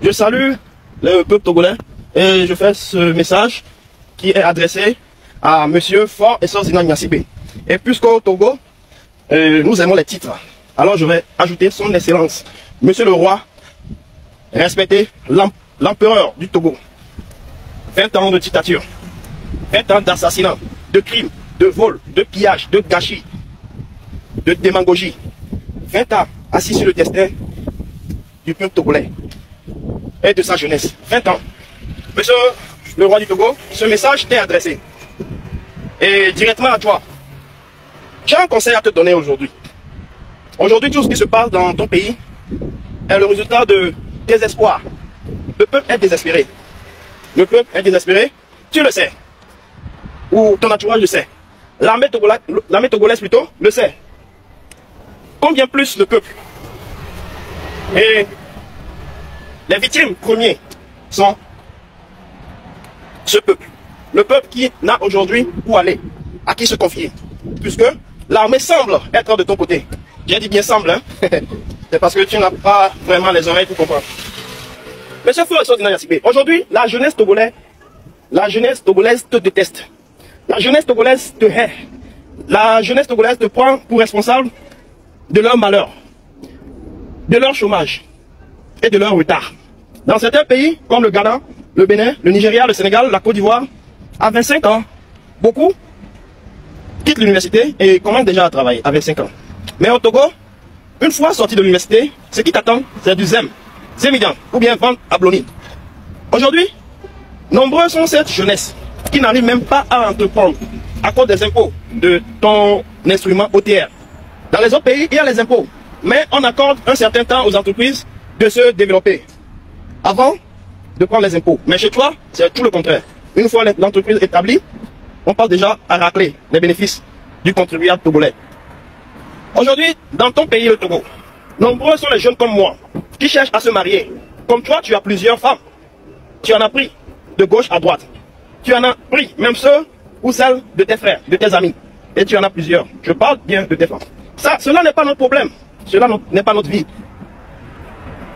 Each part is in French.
Je salue le peuple togolais et je fais ce message qui est adressé à Monsieur Faure Essorzina Gnassingbé. Et puisqu'au Togo, nous aimons les titres, alors je vais ajouter son excellence, Monsieur le roi, respecté l'empereur du Togo. 20 ans de dictature, 20 ans d'assassinat, de crimes, de vol, de pillage, de gâchis, de démagogie. 20 ans assis sur le destin du peuple togolais et de sa jeunesse. 20 ans. Monsieur le roi du Togo, ce message t'est adressé. Et directement à toi. J'ai un conseil à te donner aujourd'hui. Aujourd'hui, tout ce qui se passe dans ton pays est le résultat de désespoir. Le peuple est désespéré. Le peuple est désespéré. Tu le sais. Ou ton entourage le sait. L'armée togolaise plutôt le sait. Combien plus le peuple. Et les victimes premiers sont ce peuple. Le peuple qui n'a aujourd'hui où aller, à qui se confier. Puisque l'armée semble être de ton côté. J'ai dit bien semble, hein. C'est parce que tu n'as pas vraiment les oreilles pour comprendre. Monsieur Faure Essorzina Gnassingbé, aujourd'hui, la jeunesse togolaise te déteste. La jeunesse togolaise te hait. La jeunesse togolaise te prend pour responsable de leur malheur, de leur chômage et de leur retard. Dans certains pays, comme le Ghana, le Bénin, le Nigeria, le Sénégal, la Côte d'Ivoire, à 25 ans, beaucoup quittent l'université et commencent déjà à travailler à 25 ans. Mais au Togo, une fois sorti de l'université, ce qui t'attend, c'est du zemidan, ou bien vente à Bloni. Aujourd'hui, nombreux sont cette jeunesse qui n'arrive même pas à entreprendre à cause des impôts de ton instrument OTR. Dans les autres pays, il y a les impôts, mais on accorde un certain temps aux entreprises de se développer avant de prendre les impôts. Mais chez toi, c'est tout le contraire. Une fois l'entreprise établie, on passe déjà à racler les bénéfices du contribuable togolais. Aujourd'hui, dans ton pays, le Togo, nombreux sont les jeunes comme moi qui cherchent à se marier. Comme toi, tu as plusieurs femmes. Tu en as pris de gauche à droite. Tu en as pris même ceux ou celles de tes frères, de tes amis. Et tu en as plusieurs. Je parle bien de tes femmes. Cela n'est pas notre problème. Cela n'est pas notre vie.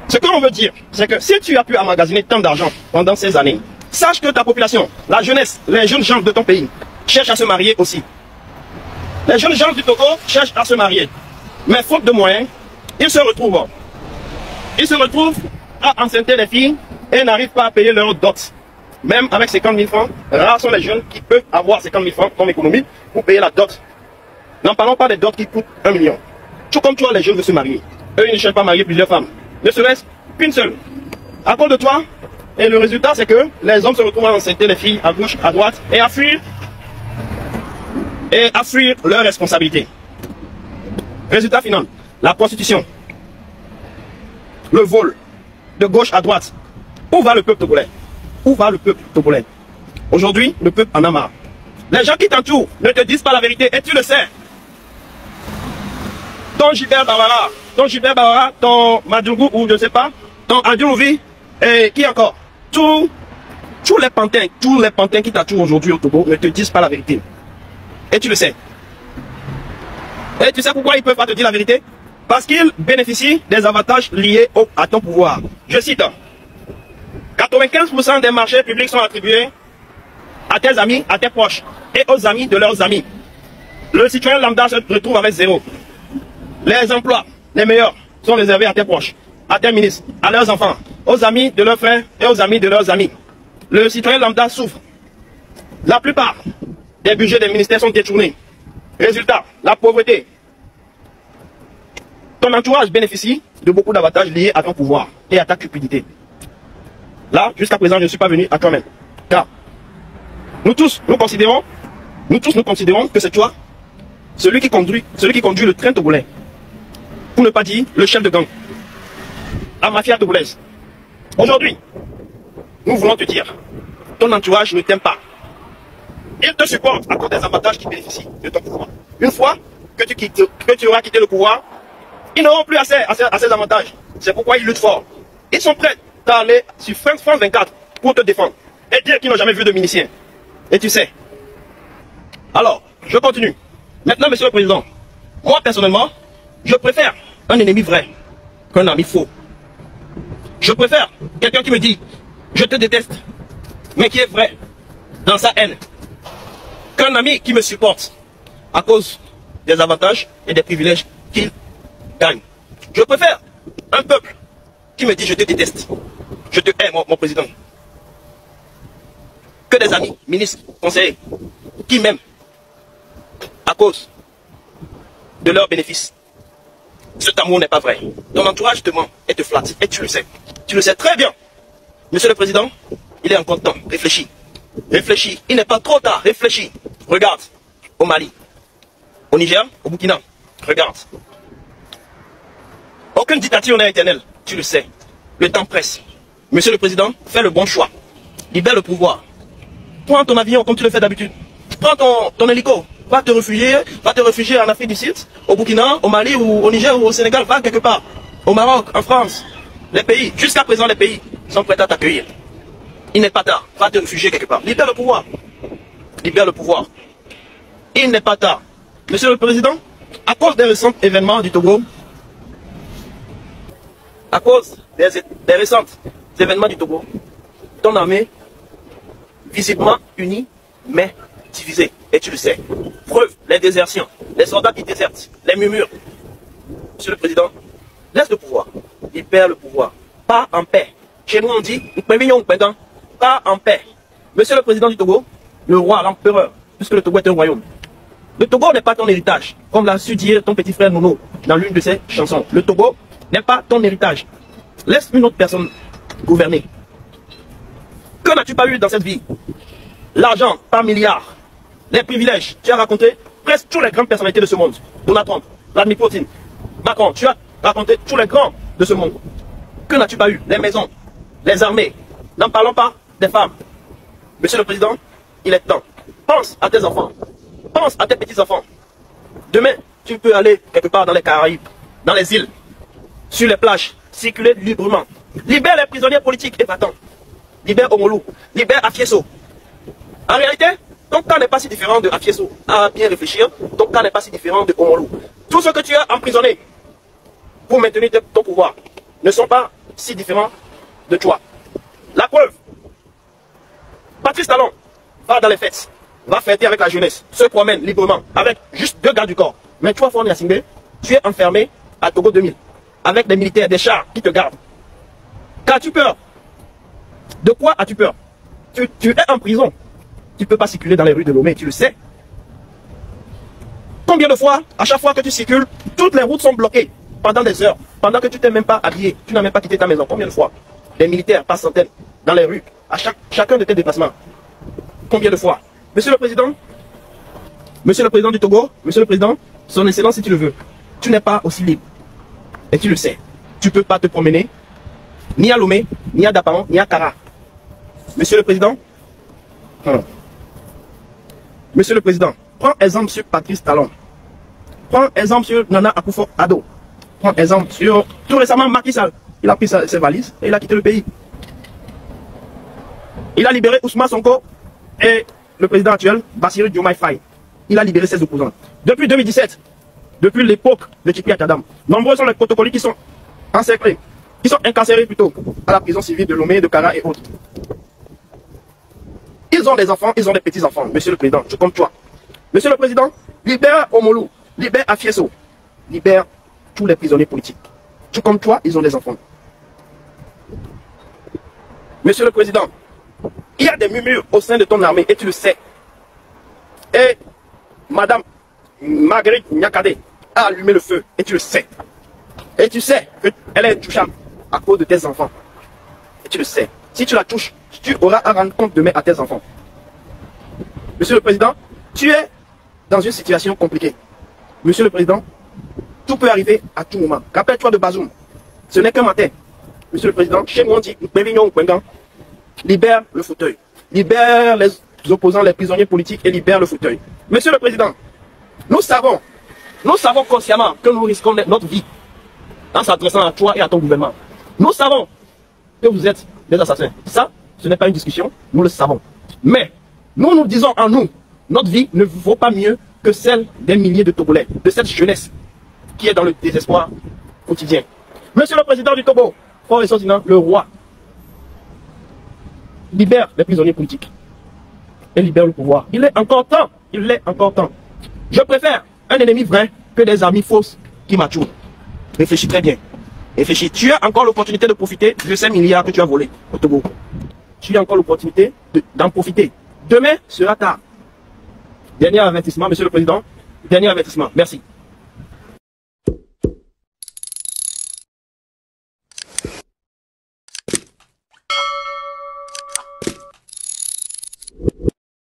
Ce que l'on veut dire, c'est que si tu as pu emmagasiner tant d'argent pendant ces années, sache que ta population, la jeunesse, les jeunes gens de ton pays, cherchent à se marier aussi. Les jeunes gens du Togo cherchent à se marier. Mais faute de moyens, ils se retrouvent à enceinter les filles et n'arrivent pas à payer leur dot. Même avec 50 000 francs, rares sont les jeunes qui peuvent avoir 50 000 francs comme économie pour payer la dot. N'en parlons pas des dots qui coûtent 1 million. Tout comme toi, les jeunes veulent se marier. Eux, ils ne cherchent pas à marier plusieurs femmes. Ne serait-ce qu'une seule. À cause de toi, et le résultat, c'est que les hommes se retrouvent à enceinter les filles à gauche, à droite, et à fuir leurs responsabilités. Résultat final, la prostitution, le vol, de gauche à droite. Où va le peuple togolais? Où va le peuple togolais? Aujourd'hui, le peuple en a marre. Les gens qui t'entourent ne te disent pas la vérité, et tu le sais. Ton Gilbert Bawara, ton Madjougou, ou je ne sais pas, ton Adjouvi, et qui encore? Tous les pantins qui t'entourent aujourd'hui au Togo ne te disent pas la vérité. Et tu le sais. Et tu sais pourquoi ils ne peuvent pas te dire la vérité? Parce qu'ils bénéficient des avantages liés à ton pouvoir. Je cite, 95% des marchés publics sont attribués à tes amis, à tes proches, et aux amis de leurs amis. Le citoyen lambda se retrouve avec zéro. Les emplois, les meilleurs, sont réservés à tes proches, à tes ministres, à leurs enfants, aux amis de leurs frères et aux amis de leurs amis. Le citoyen lambda souffre. La plupart des budgets des ministères sont détournés. Résultat, la pauvreté. Ton entourage bénéficie de beaucoup d'avantages liés à ton pouvoir et à ta cupidité. Là, jusqu'à présent, je ne suis pas venu à toi-même. Car nous tous, nous considérons que c'est toi, celui qui conduit le train togolais. Pour ne pas dire le chef de gang. La mafia togolaise. Aujourd'hui, nous voulons te dire, ton entourage ne t'aime pas. Il te supporte à cause des avantages qui bénéficient de ton pouvoir. Une fois que tu auras quitté le pouvoir, ils n'auront plus accès à ces avantages. C'est pourquoi ils luttent fort. Ils sont prêts à aller sur France 24 pour te défendre et dire qu'ils n'ont jamais vu de milicien. Et tu sais. Alors, je continue. Maintenant, monsieur le président, moi personnellement, je préfère un ennemi vrai qu'un ami faux. Je préfère quelqu'un qui me dit « je te déteste », mais qui est vrai dans sa haine, qu'un ami qui me supporte à cause des avantages et des privilèges qu'il gagne. Je préfère un peuple qui me dit « je te déteste, je te hais mon président », que des amis, ministres, conseillers, qui m'aiment à cause de leurs bénéfices. Cet amour n'est pas vrai. Ton entourage te ment et te flatte. Et tu le sais. Tu le sais très bien. Monsieur le Président, il est encore temps. Réfléchis. Réfléchis. Il n'est pas trop tard. Réfléchis. Regarde. Au Mali. Au Niger. Au Burkina. Regarde. Aucune dictature n'est éternelle. Tu le sais. Le temps presse. Monsieur le Président, fais le bon choix. Libère le pouvoir. Prends ton avion comme tu le fais d'habitude. Prends ton hélico. Va te réfugier en Afrique du Sud, au Burkina, au Mali, ou au Niger, ou au Sénégal, va quelque part. Au Maroc, en France, les pays, jusqu'à présent les pays sont prêts à t'accueillir. Il n'est pas tard, va te réfugier quelque part. Libère le pouvoir. Libère le pouvoir. Il n'est pas tard. Monsieur le Président, à cause des récents événements du Togo, à cause des récents événements du Togo, ton armée, visiblement unie, mais divisée. Et tu le sais. Preuve, les désertions, les soldats qui désertent, les murmures. Monsieur le Président, laisse le pouvoir. Libère le pouvoir. Pas en paix. Chez nous on dit, pas en paix. Monsieur le Président du Togo, le roi, l'empereur, puisque le Togo est un royaume. Le Togo n'est pas ton héritage, comme l'a su dire ton petit frère Nono dans l'une de ses chansons. Le Togo n'est pas ton héritage. Laisse une autre personne gouverner. Que n'as-tu pas eu dans cette vie? L'argent par milliards. Les privilèges, tu as raconté presque toutes les grandes personnalités de ce monde. Donald Trump, Vladimir Poutine, Macron, tu as raconté tous les grands de ce monde. Que n'as-tu pas eu? Les maisons, les armées, n'en parlons pas des femmes. Monsieur le Président, il est temps. Pense à tes enfants. Pense à tes petits-enfants. Demain, tu peux aller quelque part dans les Caraïbes, dans les îles, sur les plages, circuler librement. Libère les prisonniers politiques et battants. Libère Omolou, libère Afieso. En réalité, ton cas n'est pas si différent de Afieso. À bien réfléchir, ton cas n'est pas si différent de Omolou. Tous ceux que tu as emprisonnés pour maintenir ton pouvoir ne sont pas si différents de toi. La preuve, Patrice Talon va dans les fêtes, va fêter avec la jeunesse, se promène librement avec juste 2 gars du corps. Mais toi, Fon Yassingbe, tu es enfermé à Togo 2000 avec des militaires, des chars qui te gardent. Qu'as-tu peur? De quoi as-tu peur? Tu es en prison. Tu ne peux pas circuler dans les rues de Lomé, tu le sais. Combien de fois, à chaque fois que tu circules, toutes les routes sont bloquées pendant des heures, pendant que tu t'es même pas habillé, tu n'as même pas quitté ta maison. Combien de fois? Les militaires passent centaines dans les rues, à chacun de tes déplacements. Combien de fois? Monsieur le Président du Togo, Monsieur le Président, son Excellence si tu le veux, tu n'es pas aussi libre. Et tu le sais. Tu ne peux pas te promener, ni à Lomé, ni à Dapaon, ni à Kara. Monsieur le Président, Monsieur le Président, prends exemple sur Patrice Talon. Prends exemple sur Nana Akufo-Addo. Prends exemple sur tout récemment Macky Sall. Il a pris ses valises et il a quitté le pays. Il a libéré Ousmane Sonko et le président actuel, Bassirou Diomaye Faye. Il a libéré ses opposants. Depuis 2017, depuis l'époque de Tchipi Akadam, nombreux sont les protocoles qui sont encerclés, qui sont incarcérés plutôt à la prison civile de Lomé, de Kara et autres. Ils ont des enfants, ils ont des petits-enfants. Monsieur le Président, je compte toi. Monsieur le Président, libère Omolou, libère Afieso, libère tous les prisonniers politiques. Tout comme toi, ils ont des enfants. Monsieur le Président, il y a des murmures au sein de ton armée et tu le sais. Et Madame Marguerite Nyakade a allumé le feu et tu le sais. Et tu sais qu'elle est touchable à cause de tes enfants. Et tu le sais. Si tu la touches, tu auras à rendre compte demain à tes enfants. Monsieur le Président, tu es dans une situation compliquée. Monsieur le Président, tout peut arriver à tout moment. Rappelle-toi de Bazoum. Ce n'est qu'un matin. Monsieur le Président, chez nous on dit, libère le fauteuil. Libère les opposants, les prisonniers politiques et libère le fauteuil. Monsieur le Président, nous savons consciemment que nous risquons notre vie en s'adressant à toi et à ton gouvernement. Nous savons que vous êtes des assassins. Ça, ce n'est pas une discussion, nous le savons. Mais, nous disons en nous, notre vie ne vaut pas mieux que celle des milliers de Togolais, de cette jeunesse qui est dans le désespoir quotidien. Monsieur le Président du Togo, Fort et Sosina, le roi, libère les prisonniers politiques et libère le pouvoir. Il est encore temps. Il est encore temps. Je préfère un ennemi vrai que des amis fausses qui m'atchourent. Réfléchis très bien. Réfléchis. Tu as encore l'opportunité de profiter de ces milliards que tu as volés au Togo. Tu as encore l'opportunité d'en profiter. Demain sera tard. Dernier avertissement, Monsieur le Président. Dernier avertissement. Merci.